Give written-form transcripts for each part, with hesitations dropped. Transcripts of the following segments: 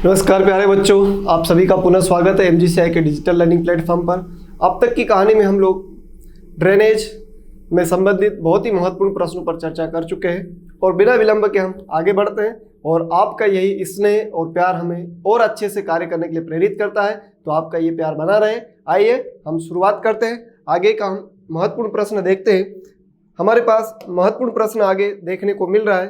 नमस्कार प्यारे बच्चों, आप सभी का पुनः स्वागत है एमजीसीआई के डिजिटल लर्निंग प्लेटफॉर्म पर। अब तक की कहानी में हम लोग ड्रेनेज में संबंधित बहुत ही महत्वपूर्ण प्रश्नों पर चर्चा कर चुके हैं और बिना विलंब के हम आगे बढ़ते हैं। और आपका यही स्नेह और प्यार हमें और अच्छे से कार्य करने के लिए प्रेरित करता है, तो आपका ये प्यार बना रहे। आइए हम शुरुआत करते हैं। आगे का हम महत्वपूर्ण प्रश्न देखते हैं। हमारे पास महत्वपूर्ण प्रश्न आगे देखने को मिल रहा है।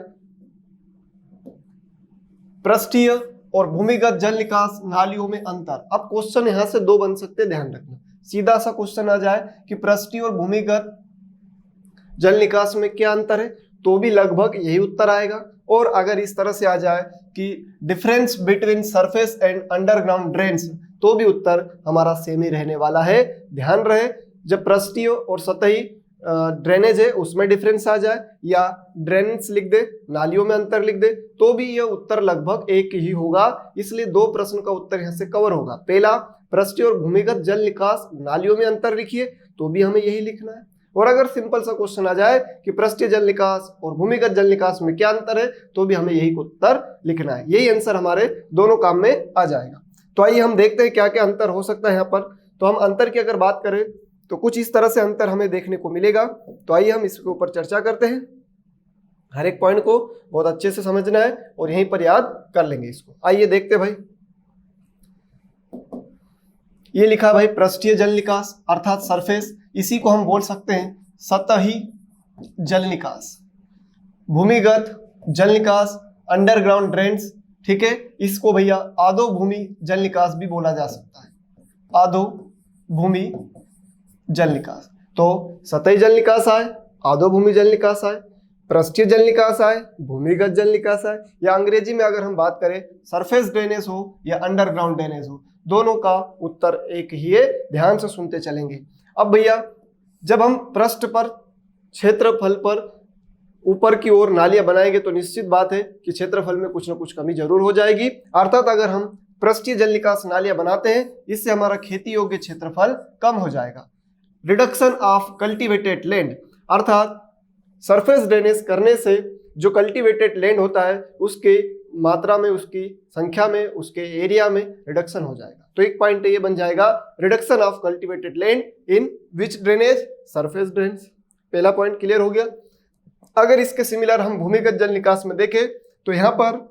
पृष्ठीय और भूमिगत जल निकास नालियों में अंतर। अब क्वेश्चन यहां से दो बन सकते हैं, ध्यान रखना। सीधा सा क्वेश्चन आ जाए कि पृष्ठीय और भूमिगत जल निकास में क्या अंतर है, तो भी लगभग यही उत्तर आएगा। और अगर इस तरह से आ जाए कि difference between surface and underground drains, तो भी उत्तर हमारा सेम ही रहने वाला है। ध्यान रहे, जब पृष्ठीय और सतही ड्रेनेज है उसमें डिफरेंस आ जाए या ड्रेनेज लिख दे, नालियों में अंतर लिख दे, तो भी यह उत्तर लगभग एक ही होगा। इसलिए दो प्रश्न का उत्तर यहां से कवर होगा। पहला, पृष्ठीय और भूमिगत जल निकास नालियों में अंतर लिखिए, तो भी हमें यही लिखना है। और अगर सिंपल सा क्वेश्चन आ जाए कि पृष्ठीय जल निकास और भूमिगत जल निकास में क्या अंतर है, तो भी हमें यही उत्तर लिखना है। यही आंसर हमारे दोनों काम में आ जाएगा। तो आइए हम देखते हैं क्या क्या अंतर हो सकता है यहाँ पर। तो हम अंतर की अगर बात करें तो कुछ इस तरह से अंतर हमें देखने को मिलेगा। तो आइए हम इसके ऊपर चर्चा करते हैं। हर एक पॉइंट को बहुत अच्छे से समझना है और यहीं पर याद कर लेंगे इसको। आइए देखते हैं भाई। ये लिखा भाई पृष्ठीय जल निकास अर्थात सरफेस, इसी को हम बोल सकते हैं सतही जल निकास। भूमिगत जल निकास अंडरग्राउंड ड्रेन्स, ठीक है, इसको भैया आधो भूमि जल निकास भी बोला जा सकता है। आधो भूमि जल निकास। तो सतही जल निकास आए, आधो भूमि जल निकास आए, पृष्ठीय जल निकास आए, भूमिगत जल निकास आए, या अंग्रेजी में अगर हम बात करें सरफेस ड्रेनेज हो या अंडरग्राउंड ड्रेनेज हो, दोनों का उत्तर एक ही है। ध्यान से सुनते चलेंगे। अब भैया जब हम पृष्ठ पर क्षेत्रफल पर ऊपर की ओर नालियां बनाएंगे तो निश्चित बात है कि क्षेत्रफल में कुछ ना कुछ कमी जरूर हो जाएगी। अर्थात अगर हम पृष्ठीय जल निकास नालियां बनाते हैं, इससे हमारा खेती योग्य क्षेत्रफल कम हो जाएगा। रिडक्शन ऑफ कल्टीवेटेड लैंड, अर्थात सरफेस ड्रेनेज करने से जो कल्टीवेटेड लैंड होता है उसके मात्रा में, उसकी संख्या में, उसके एरिया में रिडक्शन हो जाएगा। तो एक पॉइंट ये बन जाएगा reduction of cultivated land in which drainage, surface drains. पहला पॉइंट क्लियर हो गया। अगर इसके सिमिलर हम भूमिगत जल निकास में देखें तो यहाँ पर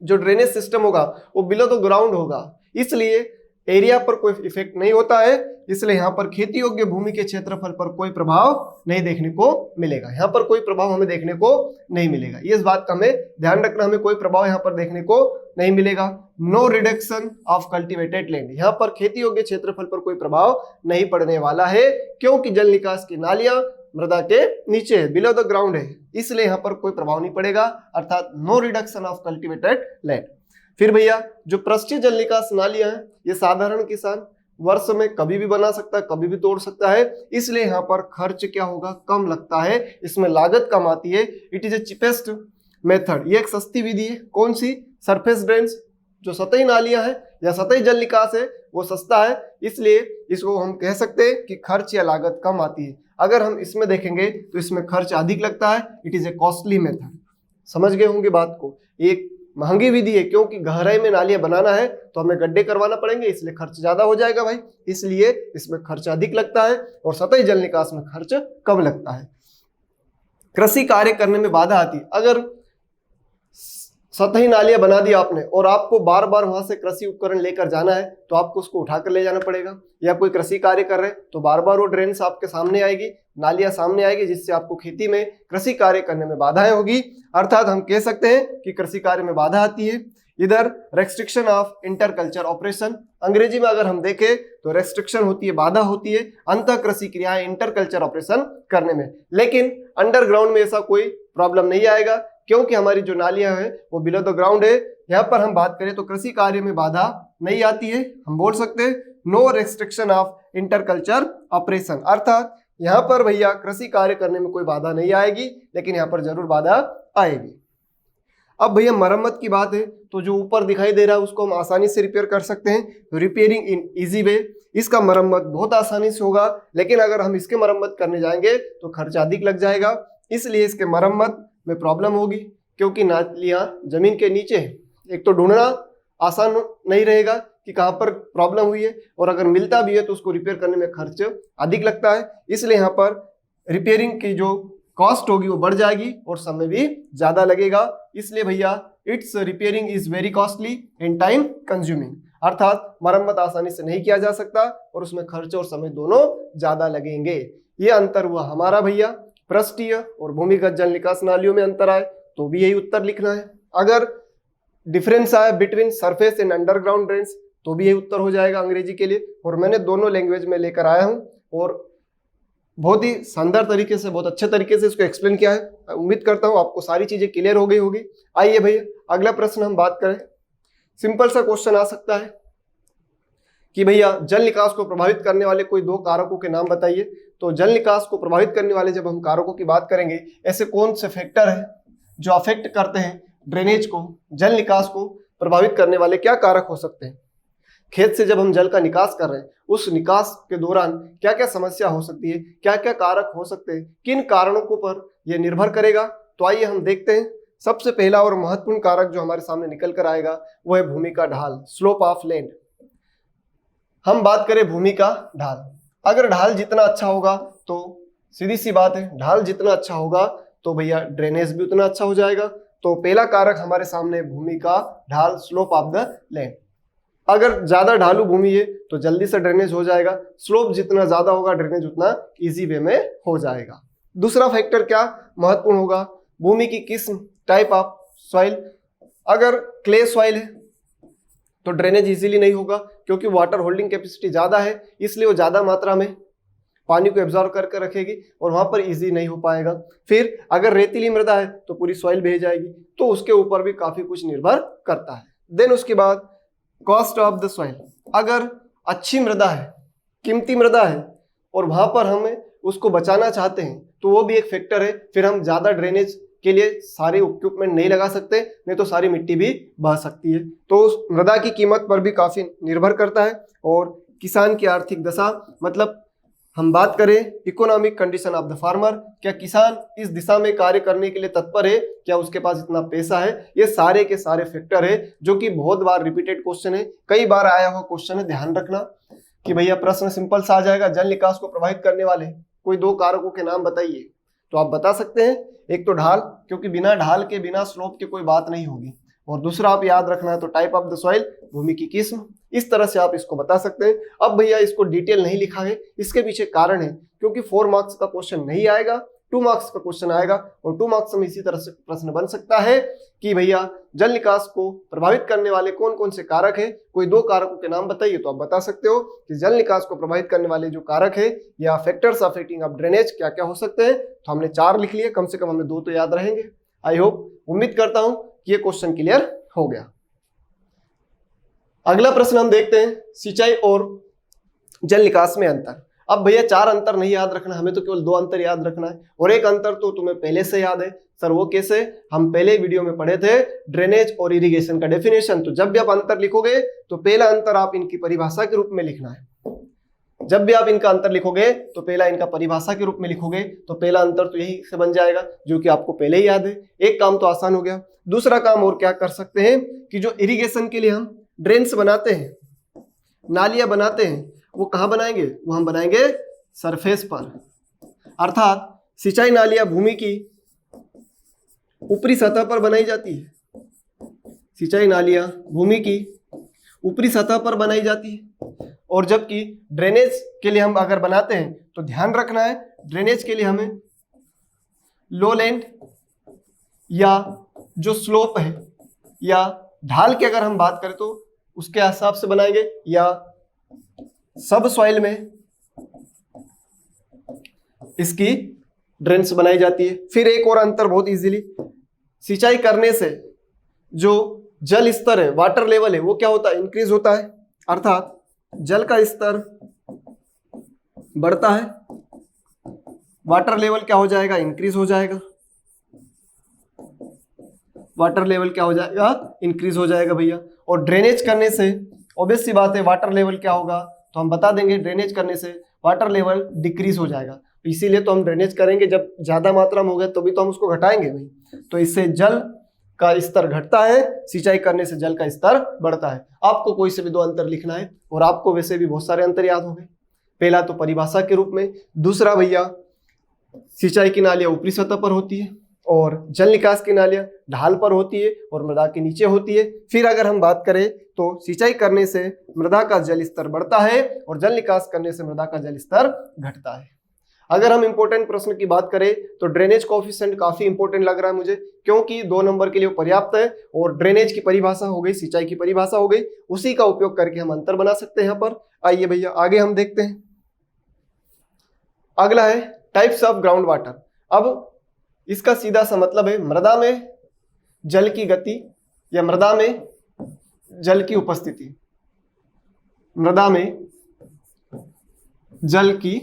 जो ड्रेनेज सिस्टम होगा वो बिलो द ग्राउंड होगा, इसलिए एरिया पर कोई इफेक्ट नहीं होता है। इसलिए यहाँ पर खेती योग्य भूमि के क्षेत्रफल पर कोई प्रभाव नहीं देखने को मिलेगा। यहाँ पर कोई प्रभाव हमें देखने को नहीं मिलेगा। ये इस बात का हमें ध्यान रखना, हमें कोई प्रभाव यहाँ पर देखने को नहीं मिलेगा। No reduction of cultivated land, यहाँ पर खेती योग्य क्षेत्रफल पर कोई प्रभाव नहीं पड़ने वाला है, क्योंकि जल निकास की नालियां मृदा के नीचे है, बिलो द ग्राउंड है, इसलिए यहाँ पर कोई प्रभाव नहीं पड़ेगा। अर्थात no reduction of cultivated land. फिर भैया जो पृष्ठीय जल निकास नालियां हैं, ये साधारण किसान वर्ष में कभी भी बना सकता है, कभी भी तोड़ सकता है, इसलिए यहाँ पर खर्च क्या होगा, कम लगता है, इसमें लागत कम आती है। It is a cheapest method, ये एक सस्ती विधि है। कौन सी? सरफेस ड्रेन्स, जो सतही नालियां हैं या सतही जल निकास है वो सस्ता है, इसलिए इसको हम कह सकते हैं कि खर्च या लागत कम आती है। अगर हम इसमें देखेंगे तो इसमें खर्च अधिक लगता है। It is a costly method. समझ गए होंगे बात को। एक महंगी विधि है, क्योंकि गहराई में नालियां बनाना है तो हमें गड्ढे करवाना पड़ेंगे, इसलिए खर्च ज्यादा हो जाएगा भाई, इसलिए इसमें खर्च अधिक लगता है। और सतही जल निकास में खर्च कम लगता है। कृषि कार्य करने में बाधा आती है। अगर सतही नालियां बना दी आपने और आपको बार बार वहां से कृषि उपकरण लेकर जाना है, तो आपको उसको उठाकर ले जाना पड़ेगा। या कोई कृषि कार्य कर रहे हैं तो बार बार वो ड्रेन्स आपके सामने आएगी, नालियां सामने आएगी, जिससे आपको खेती में कृषि कार्य करने में बाधाएं होगी। अर्थात हम कह सकते हैं कि कृषि कार्य में बाधा आती है। इधर रेस्ट्रिक्शन ऑफ इंटरकल्चर ऑपरेशन, अंग्रेजी में अगर हम देखें तो रेस्ट्रिक्शन होती है, बाधा होती है अंतः कृषि क्रियाएं इंटरकल्चर ऑपरेशन करने में। लेकिन अंडरग्राउंड में ऐसा कोई प्रॉब्लम नहीं आएगा, क्योंकि हमारी जो नालियां हैं वो बिलो द ग्राउंड है। यहाँ पर हम बात करें तो कृषि कार्य में बाधा नहीं आती है। हम बोल सकते हैं no restriction of interculture operation, अर्थात यहाँ पर भैया कृषि कार्य करने में कोई बाधा नहीं आएगी, लेकिन यहाँ पर जरूर बाधा आएगी। अब भैया मरम्मत की बात है तो जो ऊपर दिखाई दे रहा है उसको हम आसानी से रिपेयर कर सकते हैं। रिपेयरिंग इन इजी वे, इसका मरम्मत बहुत आसानी से होगा। लेकिन अगर हम इसके मरम्मत करने जाएंगे तो खर्च अधिक लग जाएगा, इसलिए इसके मरम्मत में प्रॉब्लम होगी, क्योंकि नालियां जमीन के नीचे है। एक तो ढूंढना आसान नहीं रहेगा कि कहाँ पर प्रॉब्लम हुई है, और अगर मिलता भी है तो उसको रिपेयर करने में खर्च अधिक लगता है। इसलिए यहाँ पर रिपेयरिंग की जो कॉस्ट होगी वो बढ़ जाएगी और समय भी ज्यादा लगेगा। इसलिए भैया it's repairing is very costly and time consuming, अर्थात मरम्मत आसानी से नहीं किया जा सकता और उसमें खर्च और समय दोनों ज्यादा लगेंगे। ये अंतर हुआ हमारा भैया। पृष्ठीय और भूमिगत जल निकास नालियों में अंतर आए तो भी यही उत्तर लिखना है। अगर डिफरेंस आया between surface and underground drains तो भी यही उत्तर हो जाएगा अंग्रेजी के लिए। और मैंने दोनों लैंग्वेज में लेकर आया हूं और बहुत ही शानदार तरीके से, बहुत अच्छे तरीके से इसको एक्सप्लेन किया है। उम्मीद करता हूं आपको सारी चीजें क्लियर हो गई होगी। आइए भैया अगला प्रश्न हम बात करें। सिंपल सा क्वेश्चन आ सकता है कि भैया जल निकास को प्रभावित करने वाले कोई दो कारकों के नाम बताइए। तो जल निकास को प्रभावित करने वाले जब हम कारकों की बात करेंगे, ऐसे कौन से फैक्टर हैं जो अफेक्ट करते हैं ड्रेनेज को, जल निकास को प्रभावित करने वाले क्या कारक हो सकते हैं। खेत से जब हम जल का निकास कर रहे हैं, उस निकास के दौरान क्या क्या समस्या हो सकती है, क्या क्या कारक हो सकते हैं, किन कारणों को पर यह निर्भर करेगा। तो आइए हम देखते हैं। सबसे पहला और महत्वपूर्ण कारक जो हमारे सामने निकल कर आएगा वो है भूमि का ढाल, स्लोप ऑफ लैंड। हम बात करें भूमि का ढाल, अगर ढाल जितना अच्छा होगा तो सीधी सी बात है, ढाल जितना अच्छा होगा तो भैया ड्रेनेज भी उतना अच्छा हो जाएगा। तो पहला कारक हमारे सामने भूमि का ढाल, स्लोप ऑफ द लैंड। अगर ज्यादा ढालू भूमि है तो जल्दी से ड्रेनेज हो जाएगा, स्लोप जितना ज्यादा होगा ड्रेनेज उतना इजी वे में हो जाएगा। दूसरा फैक्टर क्या महत्वपूर्ण होगा, भूमि की किस्म, टाइप ऑफ सॉइल। अगर क्ले सॉइल है तो ड्रेनेज इजीली नहीं होगा क्योंकि वाटर होल्डिंग कैपेसिटी ज्यादा है, इसलिए वो ज्यादा मात्रा में पानी को एब्जॉर्ब करके रखेगी और वहां पर इजी नहीं हो पाएगा। फिर अगर रेतीली मृदा है तो पूरी सॉइल बह जाएगी, तो उसके ऊपर भी काफी कुछ निर्भर करता है। देन उसके बाद कॉस्ट ऑफ द सॉइल। अगर अच्छी मृदा है, कीमती मृदा है और वहां पर हमें उसको बचाना चाहते हैं तो वो भी एक फैक्टर है। फिर हम ज्यादा ड्रेनेज के लिए सारे इक्विपमेंट नहीं लगा सकते, नहीं तो सारी मिट्टी भी बह सकती है। तो उस मृदा की कीमत पर भी काफी निर्भर करता है। और किसान की आर्थिक दशा, मतलब हम बात करें economic condition of the farmer, क्या किसान इस दिशा में कार्य करने के लिए तत्पर है, क्या उसके पास इतना पैसा है, ये सारे के सारे फैक्टर है जो कि बहुत बार रिपीटेड क्वेश्चन है, कई बार आया हुआ क्वेश्चन है। ध्यान रखना कि भैया प्रश्न सिंपल सा आ जाएगा, जल निकास को प्रभावित करने वाले कोई दो कारकों के नाम बताइए। तो आप बता सकते हैं, एक तो ढाल, क्योंकि बिना ढाल के बिना स्लोप के कोई बात नहीं होगी, और दूसरा आप याद रखना है तो टाइप ऑफ द सॉइल, भूमि की किस्म। इस तरह से आप इसको बता सकते हैं। अब भैया इसको डिटेल नहीं लिखा है, इसके पीछे कारण है क्योंकि 4 मार्क्स का क्वेश्चन नहीं आएगा, 2 मार्क्स का क्वेश्चन आएगा, और 2 मार्क्स में इसी तरह से प्रश्न बन सकता है कि भैया जल निकास को प्रभावित करने वाले कौन कौन से कारक है, कोई दो कारकों के नाम बताइए। तो आप बता सकते हो कि जल निकास को प्रभावित करने वाले जो कारक है या फैक्टर्स अफेक्टिंग ऑफ ड्रेनेज क्या क्या हो सकते हैं। तो हमने 4 लिख लिए, कम से कम हमें 2 तो याद रहेंगे। आई होप, उम्मीद करता हूं कि ये क्वेश्चन क्लियर हो गया। अगला प्रश्न हम देखते हैं, सिंचाई और जल निकास में अंतर। अब भैया 4 अंतर नहीं याद रखना, हमें तो केवल 2 अंतर याद रखना है, और एक अंतर तो तुम्हें पहले से याद है। सर वो कैसे, हम पहले वीडियो में पढ़े थे ड्रेनेज और इरिगेशन का डेफिनेशन। तो जब भी आप अंतर लिखोगे तो पहला अंतर आप इनकी परिभाषा के रूप में लिखना है। जब भी आप इनका अंतर लिखोगे तो पहला इनका परिभाषा के रूप में लिखोगे, तो पहला अंतर तो यही से बन जाएगा जो कि आपको पहले ही याद है। एक काम तो आसान हो गया। दूसरा काम और क्या कर सकते हैं कि जो इरिगेशन के लिए हम ड्रेन्स बनाते हैं, नालियां बनाते हैं, वो कहां बनाएंगे, वो हम बनाएंगे सरफेस पर। अर्थात सिंचाई नालियां भूमि की ऊपरी सतह पर बनाई जाती है, सिंचाई नालियां भूमि की ऊपरी सतह पर बनाई जाती है। और जबकि ड्रेनेज के लिए हम अगर बनाते हैं तो ध्यान रखना है, ड्रेनेज के लिए हमें लो लैंड या जो स्लोप है या ढाल की अगर हम बात करें तो उसके हिसाब से बनाएंगे, या सब सॉइल में इसकी ड्रेन्स बनाई जाती है। फिर एक और अंतर बहुत इजीली, सिंचाई करने से जो जल स्तर है, वाटर लेवल है, वो क्या होता है, इंक्रीज होता है। अर्थात जल का स्तर बढ़ता है, वाटर लेवल क्या हो जाएगा, इंक्रीज हो जाएगा। वाटर लेवल क्या हो जाएगा, इंक्रीज हो जाएगा भैया। और ड्रेनेज करने से ऑब्वियस सी बात है वाटर लेवल क्या होगा, तो हम बता देंगे ड्रेनेज करने से वाटर लेवल डिक्रीज हो जाएगा। इसीलिए तो हम ड्रेनेज करेंगे, जब ज्यादा मात्रा में हो गया तो भी तो हम उसको घटाएंगे भाई। तो इससे जल का स्तर घटता है, सिंचाई करने से जल का स्तर बढ़ता है। आपको कोई से भी दो अंतर लिखना है और आपको वैसे भी बहुत सारे अंतर याद हो गए। पहला तो परिभाषा के रूप में, दूसरा भैया सिंचाई की नालियां ऊपरी सतह पर होती है और जल निकास की नालियां ढाल पर होती है और मृदा के नीचे होती है। फिर अगर हम बात करें तो सिंचाई करने से मृदा का जल स्तर बढ़ता है और जल निकास करने से मृदा का जल स्तर घटता है। अगर हम इंपॉर्टेंट प्रश्न की बात करें तो ड्रेनेज कोएफिशिएंट काफी इंपॉर्टेंट लग रहा है मुझे, क्योंकि 2 नंबर के लिए पर्याप्त है और ड्रेनेज की परिभाषा हो गई, सिंचाई की परिभाषा हो गई, उसी का उपयोग करके हम अंतर बना सकते हैं यहाँ पर। आइए भैया आगे हम देखते हैं। अगला है टाइप्स ऑफ ग्राउंड वाटर। अब इसका सीधा सा मतलब है मृदा में जल की गति या मृदा में जल की उपस्थिति। मृदा में जल की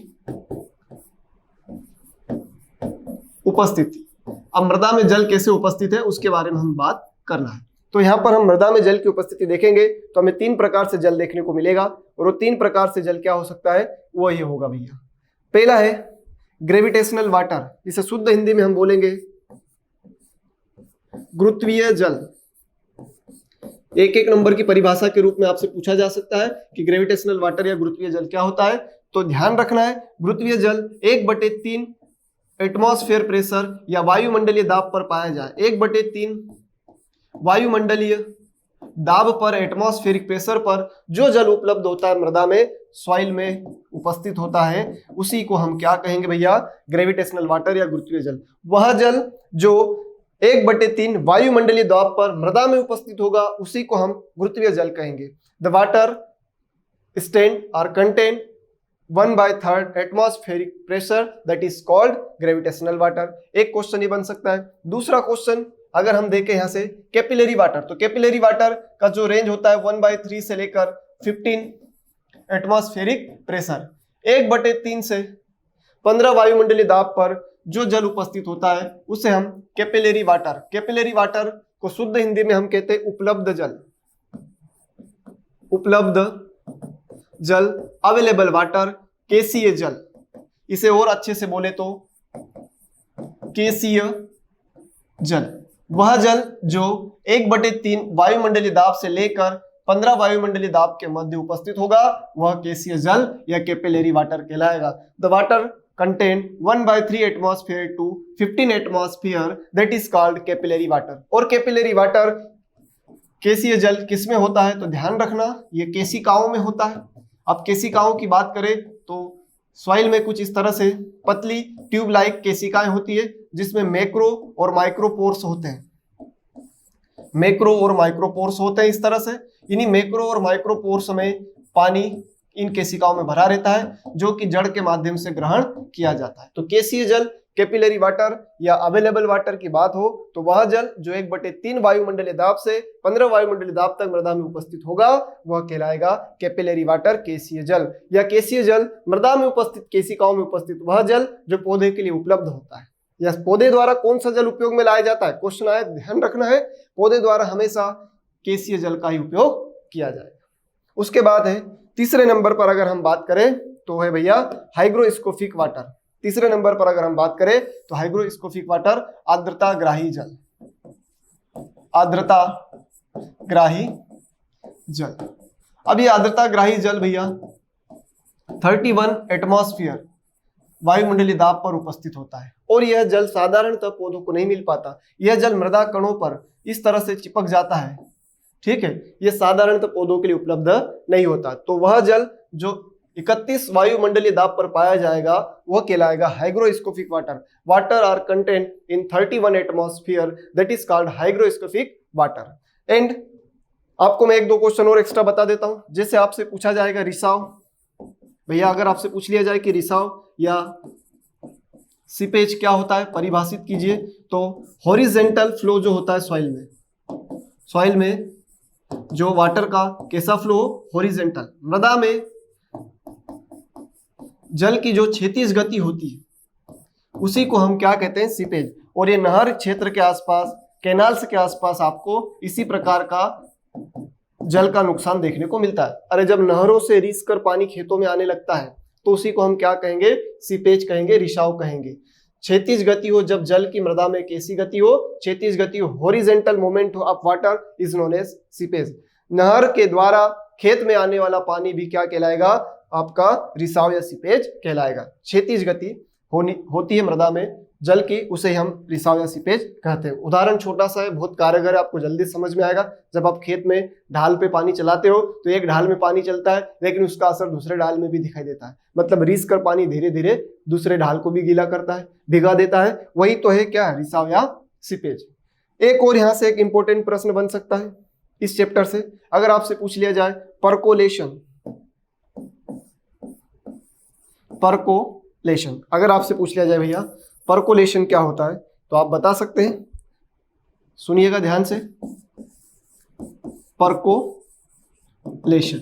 उपस्थिति। अब मृदा में जल कैसे उपस्थित है उसके बारे में हम बात करना है। तो यहाँ पर हम मृदा में जल की उपस्थिति देखेंगे तो हमें 3 प्रकार से जल देखने को मिलेगा और वो 3 प्रकार से जल क्या हो सकता है वो ये होगा भैया। पहला है ग्रेविटेशनल वाटर, इसे शुद्ध हिंदी में हम बोलेंगे गुरुत्वीय जल। एक एक नंबर की परिभाषा के रूप में आपसे पूछा जा सकता है कि ग्रेविटेशनल वाटर या गुरुत्वीय जल क्या होता है। तो ध्यान रखना है गुरुत्वीय जल 1/3 एटमॉस्फेयर प्रेशर या वायुमंडलीय दाब पर पाया जाए। 1/3 वायुमंडलीय दाब पर, एटमॉस्फेरिक प्रेशर पर जो जल उपलब्ध होता है मृदा में, सॉइल में उपस्थित होता है, उसी को हम क्या कहेंगे भैया, ग्रेविटेशनल वाटर या गुरुत्वीय जल। वह जल जो 1/3 वायुमंडलीय दाब पर मृदा में उपस्थित होगा उसी को हम गुरुत्वीय जल कहेंगे। The water stand or contain 1/3 atmospheric pressure that is called gravitational water. एक क्वेश्चन ये बन सकता है। दूसरा क्वेश्चन अगर हम देखें यहाँ से कैपिलरी वाटर, तो कैपिलरी वाटर का जो रेंज होता है 1/3 से लेकर 15 एटमॉस्फेरिक प्रेशर। 1/3 से 15 वायुमंडलीय दाब पर जो जल उपस्थित होता है उसे हम कैपिलरी वाटर को शुद्ध हिंदी में हम कहते हैं उपलब्ध जल, अवेलेबल वाटर, केसीय जल। इसे और अच्छे से बोले तो केसीय जल। वह जल जो 1/3 वायुमंडलीय दाब से लेकर 15 वायुमंडलीय दाब के मध्य उपस्थित होगा वह केसीय जल या कैपिलरी वाटर कहलाएगा। The water contain 1/3 atmosphere to 15 atmosphere that is called capillary water. और कैपिलरी वाटर केसीय जल किसमें होता है तो ध्यान रखना ये केशिकाओं में होता है। अब केशिकाओं की बात करें तो सॉइल में कुछ इस तरह से पतली ट्यूब लाइक केशिकाएं होती है जिसमें मैक्रो और माइक्रोपोर्स होते हैं। मैक्रो और माइक्रोपोर्स होते हैं इस तरह से। इन्हीं मैक्रो और माइक्रोपोर्स में पानी इन केशिकाओं में भरा रहता है जो कि जड़ के माध्यम से ग्रहण किया जाता है। तो केसीय जल, कैपिलरी वाटर या अवेलेबल वाटर की बात हो तो वह जल जो 1/3 वायुमंडलीय दाब से 15 वायुमंडलीय दाब तक मृदा में उपस्थित होगा वह कहलाएगा कैपिलरी वाटर, केसीय जल। या केसीय जल मृदा में उपस्थित केशिकाओं में उपस्थित वह जल जो पौधे के लिए उपलब्ध होता है। या पौधे द्वारा कौन सा जल उपयोग में लाया जाता है, क्वेश्चन आया, ध्यान रखना है पौधे द्वारा हमेशा केसीय जल का ही उपयोग किया जाएगा। उसके बाद है तीसरे नंबर पर अगर हम बात करें तो है भैया हाइग्रोस्कोपिक वाटर। तीसरे नंबर पर अगर हम बात करें तो हाइग्रोस्कोपिक वाटर आर्द्रताग्राही जल, आर्द्रताग्राही जल। अब ये आर्द्रताग्राही जल भैया 31 एटमॉस्फेयर वायुमंडलीय दाब पर उपस्थित होता है और यह जल साधारणतः पौधों को नहीं मिल पाता। यह जल मृदा कणों पर इस तरह से चिपक जाता है, ठीक है, यह साधारणतः पौधों के लिए उपलब्ध नहीं होता। तो वह जल जो 31 वायुमंडलीय दाब पर पाया जाएगा वह कहलाएगा hygroscopic water. Water or contain in 31 atmosphere that is called hygroscopic water. And आपको मैं 1-2 क्वेश्चन और एक्स्ट्रा बता देता हूं। जैसे आपसे पूछा जाएगा रिसाव, भैया अगर आपसे पूछ लिया जाए कि रिसाव या सीपेज क्या होता है परिभाषित कीजिए, तो हॉरिजेंटल फ्लो जो होता है सॉइल में जो वाटर का कैसा फ्लो, हॉरिजेंटल। मृदा में जल की जो क्षैतिज गति होती है उसी को हम क्या कहते हैं, सीपेज। और ये नहर क्षेत्र के आसपास, कैनाल्स के आसपास आपको इसी प्रकार का जल का नुकसान देखने को मिलता है। अरे जब नहरों से रिस कर पानी खेतों में आने लगता है तो उसी को हम क्या कहेंगे, सीपेज कहेंगे, रिसाव कहेंगे। क्षैतिज गति हो जब जल की मृदा में कैसी गति हो, क्षैतिज गति हो। Horizontal movement of water is known as seepage. नहर के द्वारा खेत में आने वाला पानी भी क्या कहलाएगा, आपका रिसाव या सीपेज कहलाएगा। क्षैतिज गति होती है मृदा में जल की, उसे हम रिसाव या सीपेज कहते हैं। उदाहरण छोटा सा है, बहुत कारगर है, आपको जल्दी समझ में आएगा। जब आप खेत में ढाल पे पानी चलाते हो तो एक ढाल में पानी चलता है लेकिन उसका असर दूसरे ढाल में भी दिखाई देता है, मतलब रिस कर पानी धीरे धीरे दूसरे ढाल को भी गीला करता है, भिगा देता है। वही तो है क्या, रिसाव या सीपेज। एक और यहाँ से एक इंपॉर्टेंट प्रश्न बन सकता है इस चैप्टर से, अगर आपसे पूछ लिया जाए परकोलेशन, परकोलेशन अगर आपसे पूछ लिया जाए भैया परकोलेशन क्या होता है, तो आप बता सकते हैं। सुनिएगा ध्यान से, परकोलेशन,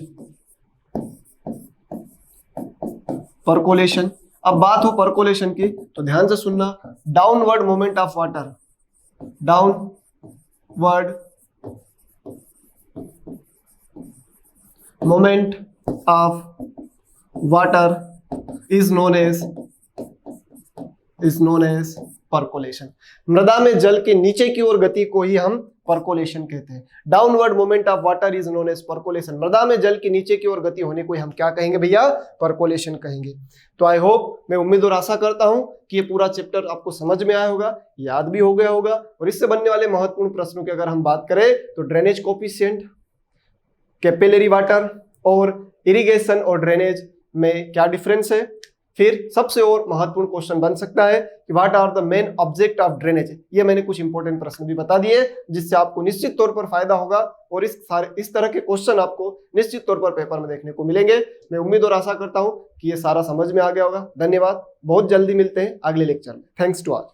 परकोलेशन। अब बात हो परकोलेशन की तो ध्यान से सुनना। Downward movement of water, downward movement of water is known as percolation. मृदा में जल के नीचे की ओर गति को ही हम परकोलेशन कहते हैं। Downward movement of water is known as percolation. मृदा में जल की नीचे की ओर गति होने को हम क्या कहेंगे भैया, परकोलेशन कहेंगे। तो आई होप, मैं उम्मीद और आशा करता हूं कि ये पूरा चैप्टर आपको समझ में आया होगा, याद भी हो गया होगा। और इससे बनने वाले महत्वपूर्ण प्रश्नों की अगर हम बात करें तो ड्रेनेज कोफिशिएंट, कैपिलरी वाटर और इरिगेशन और ड्रेनेज में क्या डिफरेंस है। फिर सबसे और महत्वपूर्ण क्वेश्चन बन सकता है कि what are the main object of drainage. ये मैंने कुछ इंपॉर्टेंट प्रश्न भी बता दिए जिससे आपको निश्चित तौर पर फायदा होगा और इस तरह के क्वेश्चन आपको निश्चित तौर पर पेपर में देखने को मिलेंगे। मैं उम्मीद और आशा करता हूं कि ये सारा समझ में आ गया होगा। धन्यवाद, बहुत जल्दी मिलते हैं अगले लेक्चर में। Thanks to all.